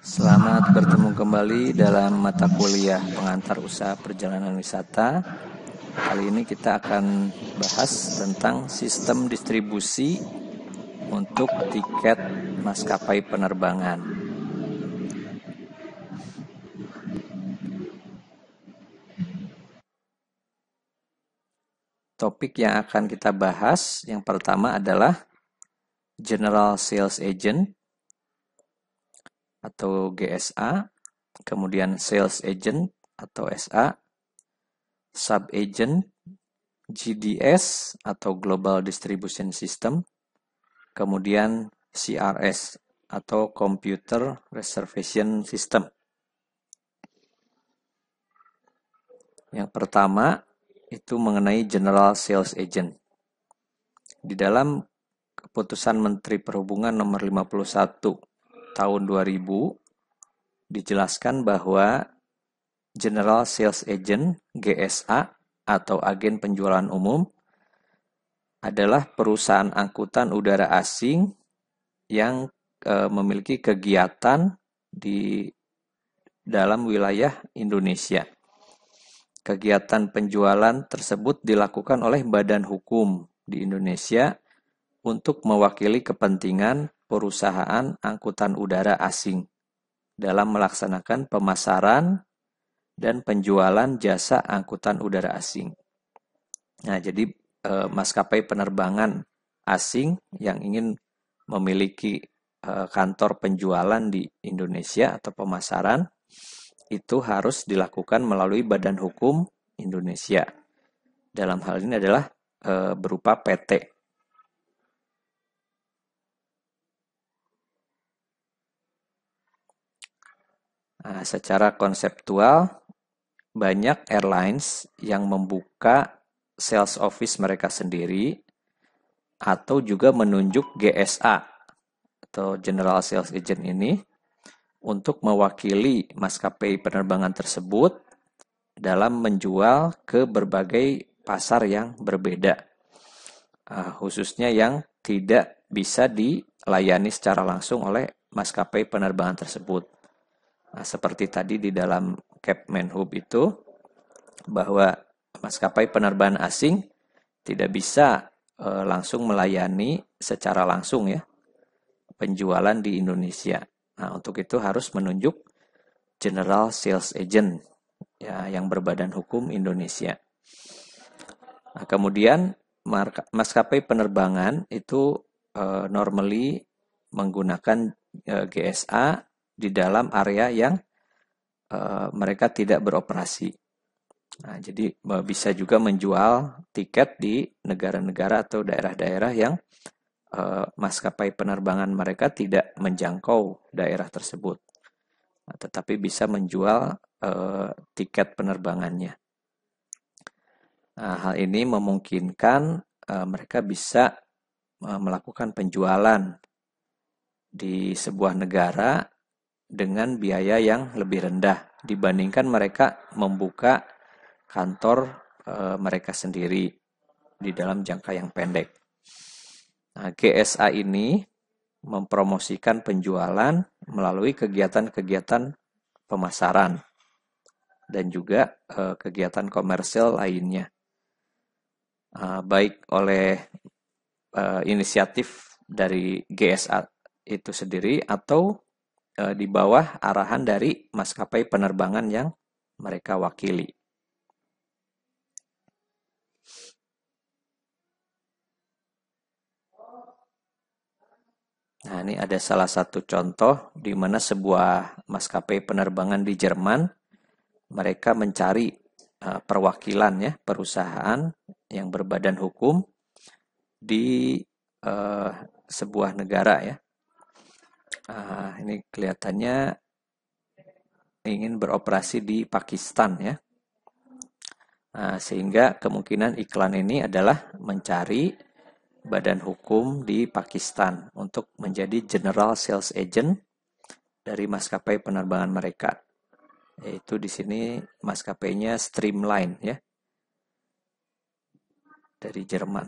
Selamat bertemu kembali dalam mata kuliah pengantar usaha perjalanan wisata. Kali ini kita akan bahas tentang sistem distribusi untuk tiket maskapai penerbangan. Topik yang akan kita bahas yang pertama adalah General Sales Agent atau GSA, kemudian Sales Agent atau SA, Sub Agent, GDS atau Global Distribution System, kemudian CRS atau Computer Reservation System. Yang pertama itu mengenai General Sales Agent. Di dalam Keputusan Menteri Perhubungan nomor 51 tahun 2000 dijelaskan bahwa General Sales Agent GSA atau agen penjualan umum adalah perusahaan angkutan udara asing yang memiliki kegiatan di dalam wilayah Indonesia. Kegiatan penjualan tersebut dilakukan oleh badan hukum di Indonesia untuk mewakili kepentingan perusahaan angkutan udara asing dalam melaksanakan pemasaran dan penjualan jasa angkutan udara asing. Nah, jadi maskapai penerbangan asing yang ingin memiliki kantor penjualan di Indonesia atau pemasaran itu harus dilakukan melalui badan hukum Indonesia. Dalam hal ini adalah berupa PT. Nah, secara konseptual, banyak airlines yang membuka sales office mereka sendiri atau juga menunjuk GSA atau General Sales Agent ini untuk mewakili maskapai penerbangan tersebut dalam menjual ke berbagai pasar yang berbeda, khususnya yang tidak bisa dilayani secara langsung oleh maskapai penerbangan tersebut. Nah, seperti tadi di dalam Kemenhub itu, bahwa maskapai penerbangan asing tidak bisa langsung melayani secara langsung ya penjualan di Indonesia. Nah, untuk itu harus menunjuk General Sales Agent ya yang berbadan hukum Indonesia. Nah, kemudian maskapai penerbangan itu normally menggunakan GSA di dalam area yang mereka tidak beroperasi. Nah, jadi bisa juga menjual tiket di negara-negara atau daerah-daerah yang maskapai penerbangan mereka tidak menjangkau daerah tersebut, nah, tetapi bisa menjual tiket penerbangannya. Nah, hal ini memungkinkan mereka bisa melakukan penjualan di sebuah negara dengan biaya yang lebih rendah dibandingkan mereka membuka kantor mereka sendiri di dalam jangka yang pendek. Nah, GSA ini mempromosikan penjualan melalui kegiatan-kegiatan pemasaran dan juga kegiatan komersial lainnya, baik oleh inisiatif dari GSA itu sendiri atau di bawah arahan dari maskapai penerbangan yang mereka wakili. Nah, ini ada salah satu contoh di mana sebuah maskapai penerbangan di Jerman mereka mencari perwakilan ya perusahaan yang berbadan hukum di sebuah negara ya. Ini kelihatannya ingin beroperasi di Pakistan ya. Sehingga kemungkinan iklan ini adalah mencari badan hukum di Pakistan untuk menjadi General Sales Agent dari maskapai penerbangan mereka. Yaitu di sini maskapainya Streamline ya. Dari Jerman.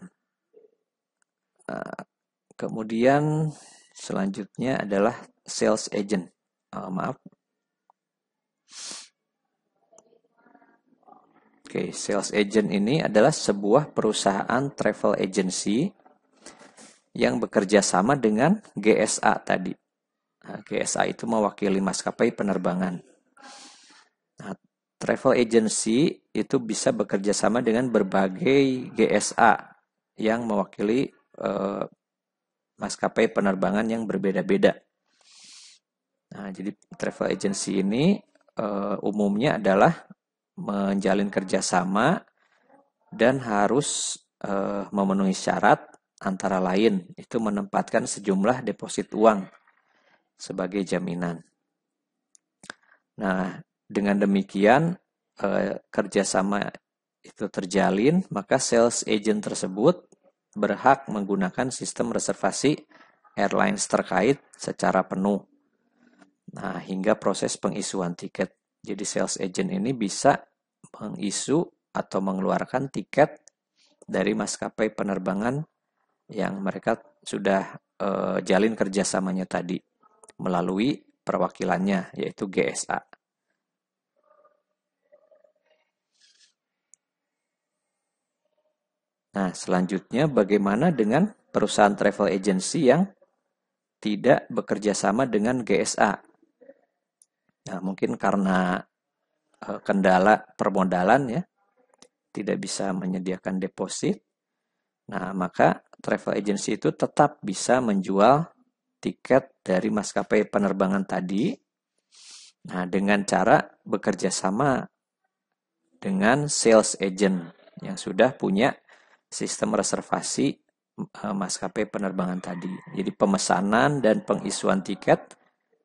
Kemudian selanjutnya adalah Sales Agent. Maaf. Oke, sales agent ini adalah sebuah perusahaan travel agency yang bekerja sama dengan GSA tadi. Nah, GSA itu mewakili maskapai penerbangan. Nah, travel agency itu bisa bekerja sama dengan berbagai GSA yang mewakili maskapai penerbangan yang berbeda-beda. Nah, jadi travel agency ini umumnya adalah menjalin kerjasama dan harus memenuhi syarat antara lain itu menempatkan sejumlah deposit uang sebagai jaminan. Nah, dengan demikian kerjasama itu terjalin, maka sales agent tersebut berhak menggunakan sistem reservasi airlines terkait secara penuh. Nah, hingga proses pengisuan tiket. Jadi sales agent ini bisa mengisu atau mengeluarkan tiket dari maskapai penerbangan yang mereka sudah jalin kerjasamanya tadi melalui perwakilannya yaitu GSA. Nah, selanjutnya bagaimana dengan perusahaan travel agency yang tidak bekerja sama dengan GSA? Nah, mungkin karena kendala permodalan ya, tidak bisa menyediakan deposit. Nah, maka travel agency itu tetap bisa menjual tiket dari maskapai penerbangan tadi. Nah, dengan cara bekerja sama dengan sales agent yang sudah punya sistem reservasi maskapai penerbangan tadi. Jadi pemesanan dan pengisuan tiket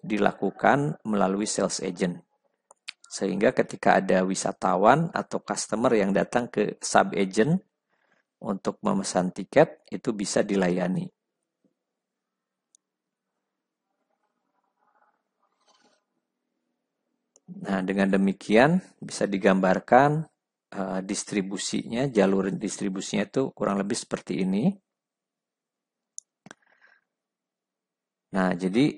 dilakukan melalui sales agent. Sehingga ketika ada wisatawan atau customer yang datang ke sub agent untuk memesan tiket, itu bisa dilayani. Nah, dengan demikian bisa digambarkan distribusinya, jalur distribusinya itu kurang lebih seperti ini. Nah, jadi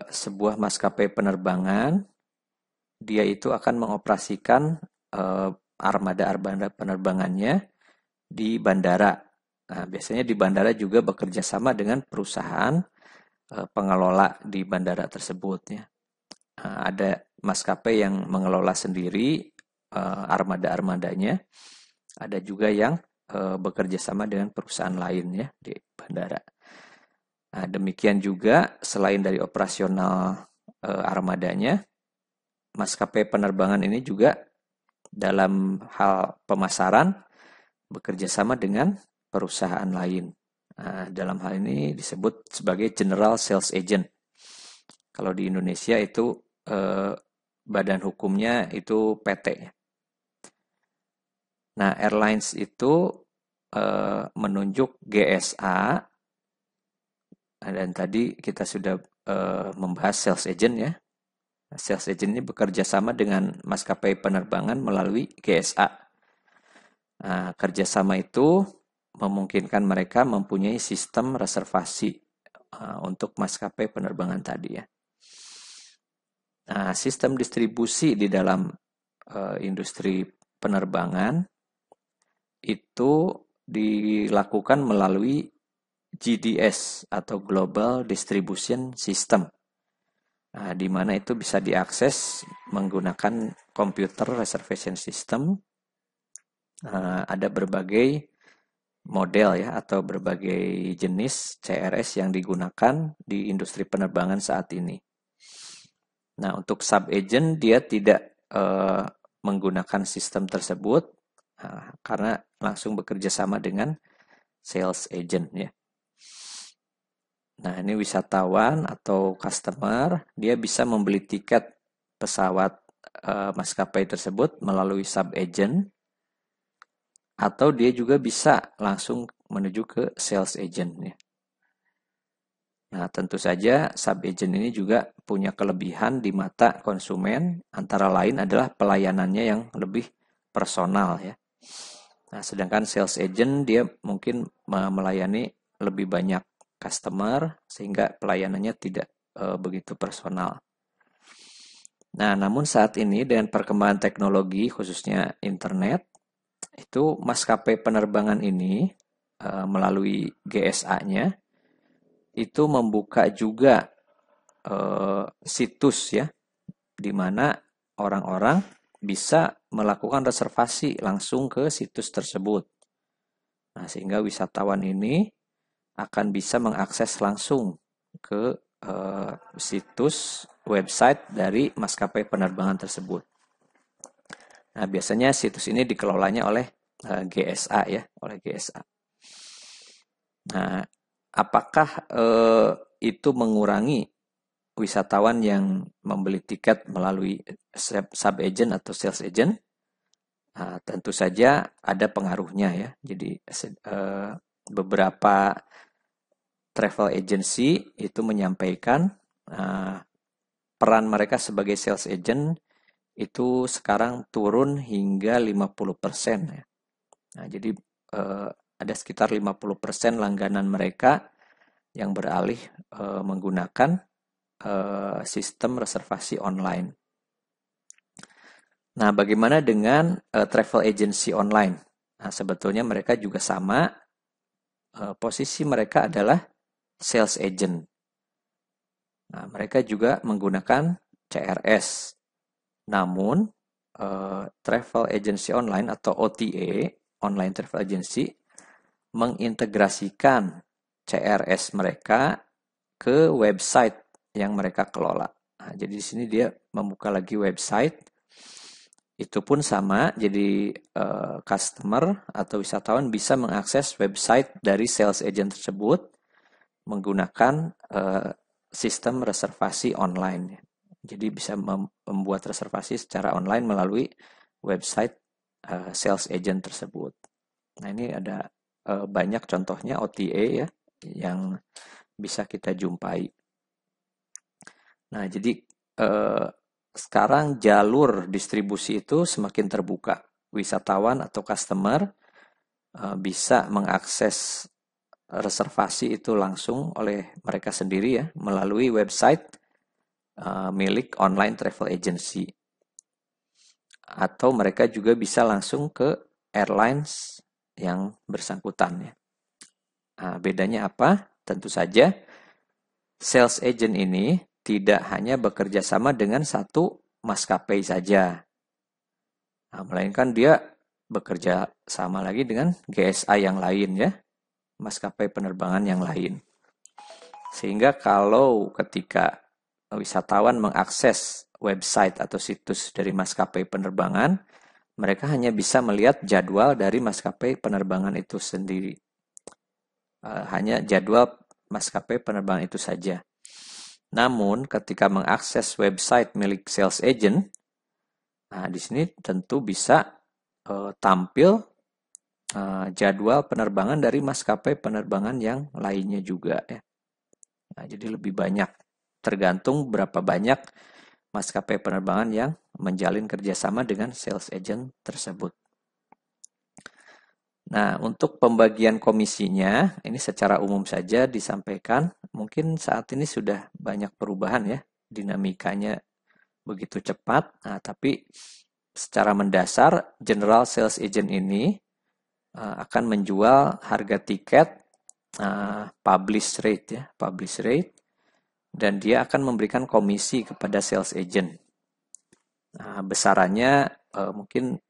sebuah maskapai penerbangan, dia itu akan mengoperasikan armada-armada penerbangannya di bandara. Nah, biasanya di bandara juga bekerja sama dengan perusahaan pengelola di bandara tersebut. Ya. Ada maskapai yang mengelola sendiri armada-armadanya, ada juga yang bekerja sama dengan perusahaan lain ya di bandara. Nah, demikian juga selain dari operasional armadanya, maskapai penerbangan ini juga dalam hal pemasaran bekerja sama dengan perusahaan lain. Nah, dalam hal ini disebut sebagai General Sales Agent. Kalau di Indonesia itu badan hukumnya itu PT. Nah, airlines itu menunjuk GSA dan tadi kita sudah membahas sales agent ya. Sales agent ini bekerja sama dengan maskapai penerbangan melalui GSA. Nah, kerjasama itu memungkinkan mereka mempunyai sistem reservasi untuk maskapai penerbangan tadi ya. Nah, sistem distribusi di dalam industri penerbangan itu dilakukan melalui GDS atau Global Distribution System, di mana itu bisa diakses menggunakan komputer reservation system. Ada berbagai model ya atau berbagai jenis CRS yang digunakan di industri penerbangan saat ini. Nah, untuk sub agent dia tidak menggunakan sistem tersebut karena langsung bekerja sama dengan sales agent ya. Nah, ini wisatawan atau customer, dia bisa membeli tiket pesawat maskapai tersebut melalui sub agent, atau dia juga bisa langsung menuju ke sales agent. Ya. Nah, tentu saja sub agent ini juga punya kelebihan di mata konsumen, antara lain adalah pelayanannya yang lebih personal. Ya. Nah, sedangkan sales agent dia mungkin melayani lebih banyak customer sehingga pelayanannya tidak begitu personal. Nah, namun saat ini dengan perkembangan teknologi, khususnya internet, itu maskapai penerbangan ini melalui GSA-nya itu membuka juga situs ya, di mana orang-orang bisa melakukan reservasi langsung ke situs tersebut. Nah, sehingga wisatawan ini akan bisa mengakses langsung ke situs website dari maskapai penerbangan tersebut. Nah, biasanya situs ini dikelolanya oleh GSA ya, oleh GSA. Nah, apakah itu mengurangi wisatawan yang membeli tiket melalui sub-agent atau sales agent? Nah, tentu saja ada pengaruhnya ya. Jadi beberapa travel agency itu menyampaikan peran mereka sebagai sales agent itu sekarang turun hingga 50% ya. Nah, jadi ada sekitar 50% langganan mereka yang beralih menggunakan sistem reservasi online. Nah, bagaimana dengan travel agency online? Nah, sebetulnya mereka juga sama. Posisi mereka adalah sales agent. Nah, mereka juga menggunakan CRS. Namun, travel agency online atau OTA, online travel agency, mengintegrasikan CRS mereka ke website yang mereka kelola. Nah, jadi di sini dia membuka lagi website. Itu pun sama, jadi customer atau wisatawan bisa mengakses website dari sales agent tersebut menggunakan sistem reservasi online. Jadi bisa membuat reservasi secara online melalui website sales agent tersebut. Nah, ini ada banyak contohnya OTA ya yang bisa kita jumpai. Nah, jadi sekarang jalur distribusi itu semakin terbuka. Wisatawan atau customer bisa mengakses reservasi itu langsung oleh mereka sendiri ya melalui website milik online travel agency. Atau mereka juga bisa langsung ke airlines yang bersangkutan ya. Nah, bedanya apa? Tentu saja sales agent ini tidak hanya bekerja sama dengan satu maskapai saja. Nah, melainkan dia bekerja sama lagi dengan GSA yang lain ya, maskapai penerbangan yang lain. Sehingga kalau ketika wisatawan mengakses website atau situs dari maskapai penerbangan, mereka hanya bisa melihat jadwal dari maskapai penerbangan itu sendiri. Hanya jadwal maskapai penerbangan itu saja. Namun ketika mengakses website milik sales agent, nah di sini tentu bisa tampil jadwal penerbangan dari maskapai penerbangan yang lainnya juga ya. Nah, jadi lebih banyak, tergantung berapa banyak maskapai penerbangan yang menjalin kerjasama dengan sales agent tersebut. Nah, untuk pembagian komisinya, ini secara umum saja disampaikan. Mungkin saat ini sudah banyak perubahan ya, dinamikanya begitu cepat. Nah, tapi secara mendasar, General Sales Agent ini akan menjual harga tiket publish rate ya, publish rate, dan dia akan memberikan komisi kepada sales agent. Nah, besarannya mungkin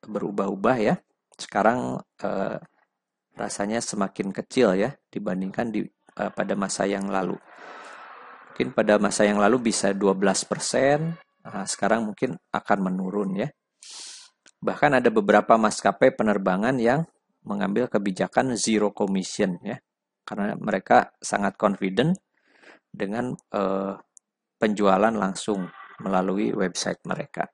berubah-ubah ya. Sekarang rasanya semakin kecil ya dibandingkan pada masa yang lalu. Mungkin pada masa yang lalu bisa 12%, sekarang mungkin akan menurun ya. Bahkan ada beberapa maskapai penerbangan yang mengambil kebijakan zero commission ya. Karena mereka sangat confident dengan penjualan langsung melalui website mereka.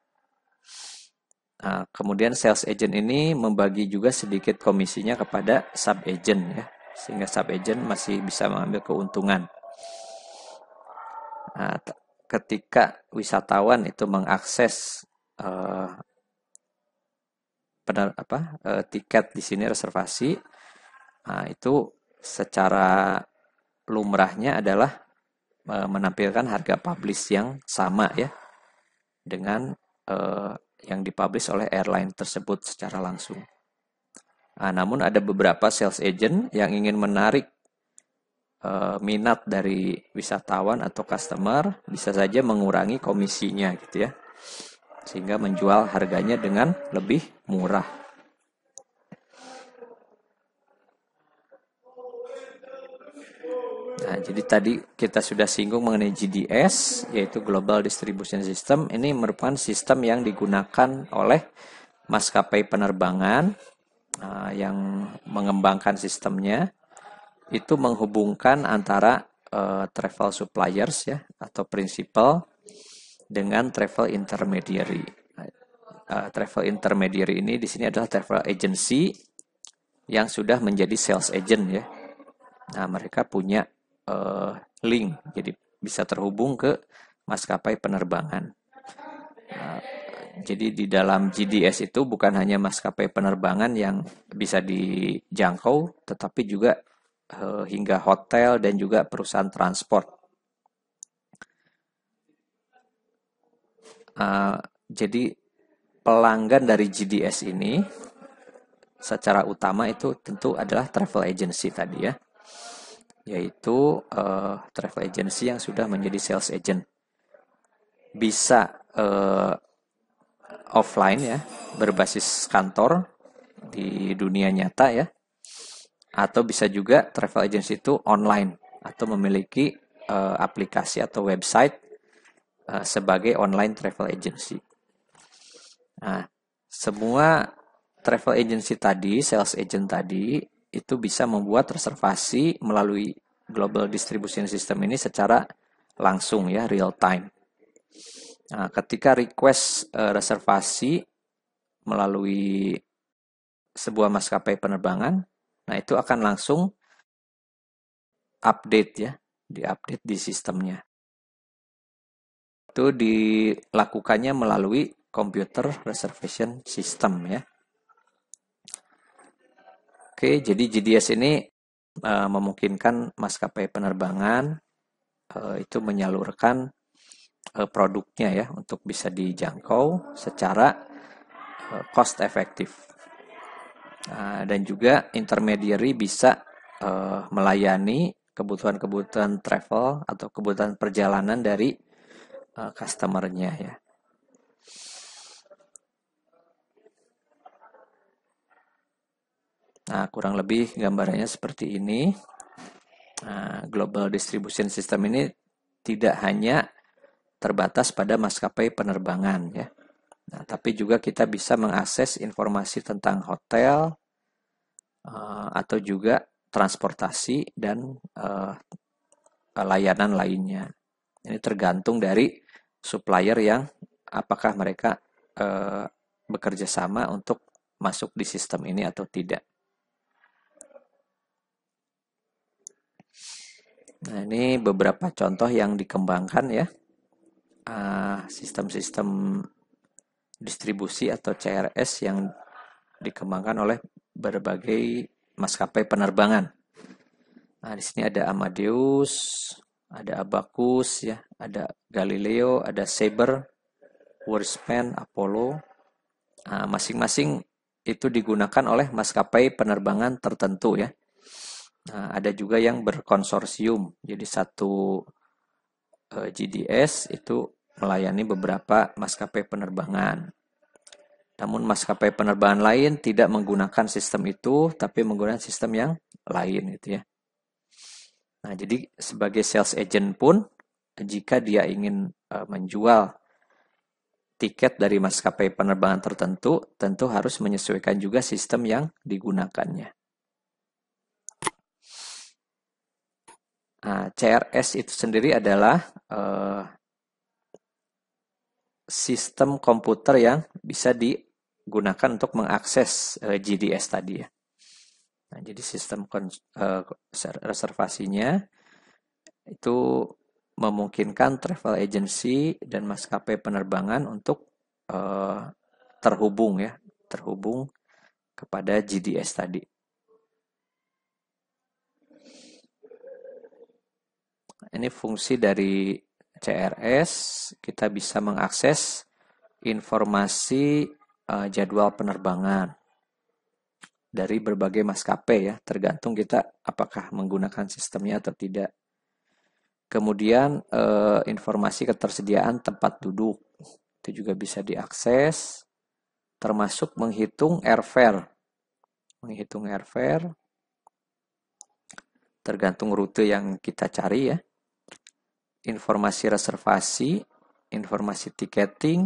Nah, kemudian sales agent ini membagi juga sedikit komisinya kepada sub agent ya, sehingga sub agent masih bisa mengambil keuntungan. Nah, ketika wisatawan itu mengakses tiket di sini reservasi, nah, itu secara lumrahnya adalah menampilkan harga publish yang sama ya. dengan yang dipublish oleh airline tersebut secara langsung. Namun ada beberapa sales agent yang ingin menarik minat dari wisatawan atau customer, bisa saja mengurangi komisinya gitu ya, sehingga menjual harganya dengan lebih murah. Nah, jadi tadi kita sudah singgung mengenai GDS, yaitu Global Distribution System. Ini merupakan sistem yang digunakan oleh maskapai penerbangan yang mengembangkan sistemnya, itu menghubungkan antara travel suppliers ya atau principal dengan travel intermediary. Travel intermediary ini di sini adalah travel agency yang sudah menjadi sales agent ya. Nah, mereka punya link, jadi bisa terhubung ke maskapai penerbangan. Jadi di dalam GDS itu bukan hanya maskapai penerbangan yang bisa dijangkau, tetapi juga hingga hotel dan juga perusahaan transport. Jadi pelanggan dari GDS ini secara utama itu tentu adalah travel agency tadi ya, yaitu travel agency yang sudah menjadi sales agent. Bisa offline ya, berbasis kantor di dunia nyata ya, atau bisa juga travel agency itu online atau memiliki aplikasi atau website sebagai online travel agency. Nah, semua travel agency tadi, sales agent tadi, itu bisa membuat reservasi melalui Global Distribution System ini secara langsung ya, real time. Nah, ketika request reservasi melalui sebuah maskapai penerbangan, nah itu akan langsung update ya, diupdate di sistemnya. Itu dilakukannya melalui computer reservation system ya. Oke, jadi GDS ini memungkinkan maskapai penerbangan itu menyalurkan produknya ya untuk bisa dijangkau secara cost efektif. Dan juga intermediary bisa melayani kebutuhan-kebutuhan travel atau kebutuhan perjalanan dari customer-nya ya. Nah, kurang lebih gambarannya seperti ini. Global Distribution System ini tidak hanya terbatas pada maskapai penerbangan ya. Nah, tapi juga kita bisa mengakses informasi tentang hotel atau juga transportasi dan layanan lainnya. Ini tergantung dari supplier yang apakah mereka bekerja sama untuk masuk di sistem ini atau tidak. Nah, ini beberapa contoh yang dikembangkan ya. Sistem-sistem distribusi atau CRS yang dikembangkan oleh berbagai maskapai penerbangan. Nah, di sini ada Amadeus, ada Abacus ya, ada Galileo, ada Sabre, Worldspan, Apollo. Masing-masing itu digunakan oleh maskapai penerbangan tertentu ya. Ada juga yang berkonsorsium, jadi satu GDS itu melayani beberapa maskapai penerbangan. Namun maskapai penerbangan lain tidak menggunakan sistem itu, tapi menggunakan sistem yang lain gitu ya. Nah, jadi sebagai sales agent pun, jika dia ingin menjual tiket dari maskapai penerbangan tertentu, tentu harus menyesuaikan juga sistem yang digunakannya. CRS itu sendiri adalah sistem komputer yang bisa digunakan untuk mengakses GDS tadi ya. Nah, jadi sistem reservasinya itu memungkinkan travel agency dan maskapai penerbangan untuk terhubung kepada GDS tadi. Ini fungsi dari CRS, kita bisa mengakses informasi jadwal penerbangan dari berbagai maskapai ya, tergantung kita apakah menggunakan sistemnya atau tidak. Kemudian informasi ketersediaan tempat duduk, itu juga bisa diakses, termasuk menghitung airfare. Menghitung airfare, tergantung rute yang kita cari ya. Informasi reservasi, informasi tiketing,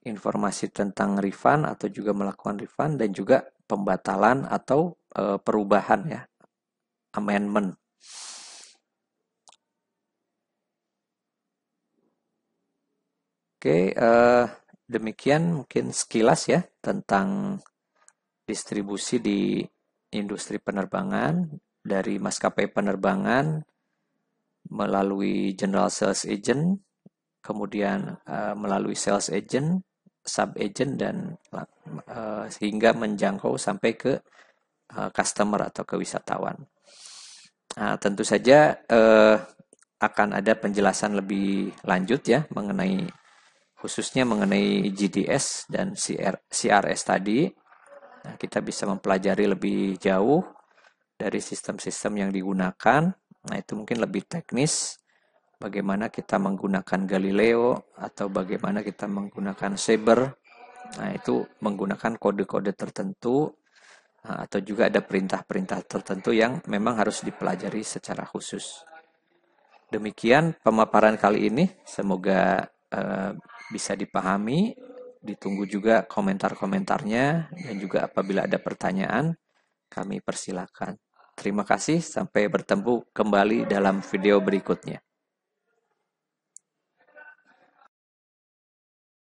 informasi tentang refund atau juga melakukan refund, dan juga pembatalan atau perubahan ya, amendment. Oke, demikian mungkin sekilas ya tentang distribusi di industri penerbangan dari maskapai penerbangan melalui general sales agent, kemudian melalui sales agent, sub agent, dan sehingga menjangkau sampai ke customer atau ke wisatawan. Nah, tentu saja akan ada penjelasan lebih lanjut ya mengenai khususnya mengenai GDS dan CRS tadi. Nah, kita bisa mempelajari lebih jauh dari sistem-sistem yang digunakan. Nah, itu mungkin lebih teknis. Bagaimana kita menggunakan Galileo atau bagaimana kita menggunakan Sabre. Nah, itu menggunakan kode-kode tertentu atau juga ada perintah-perintah tertentu yang memang harus dipelajari secara khusus. Demikian pemaparan kali ini. Semoga bisa dipahami, ditunggu juga komentar-komentarnya, dan juga apabila ada pertanyaan, kami persilakan. Terima kasih, sampai bertemu kembali dalam video berikutnya.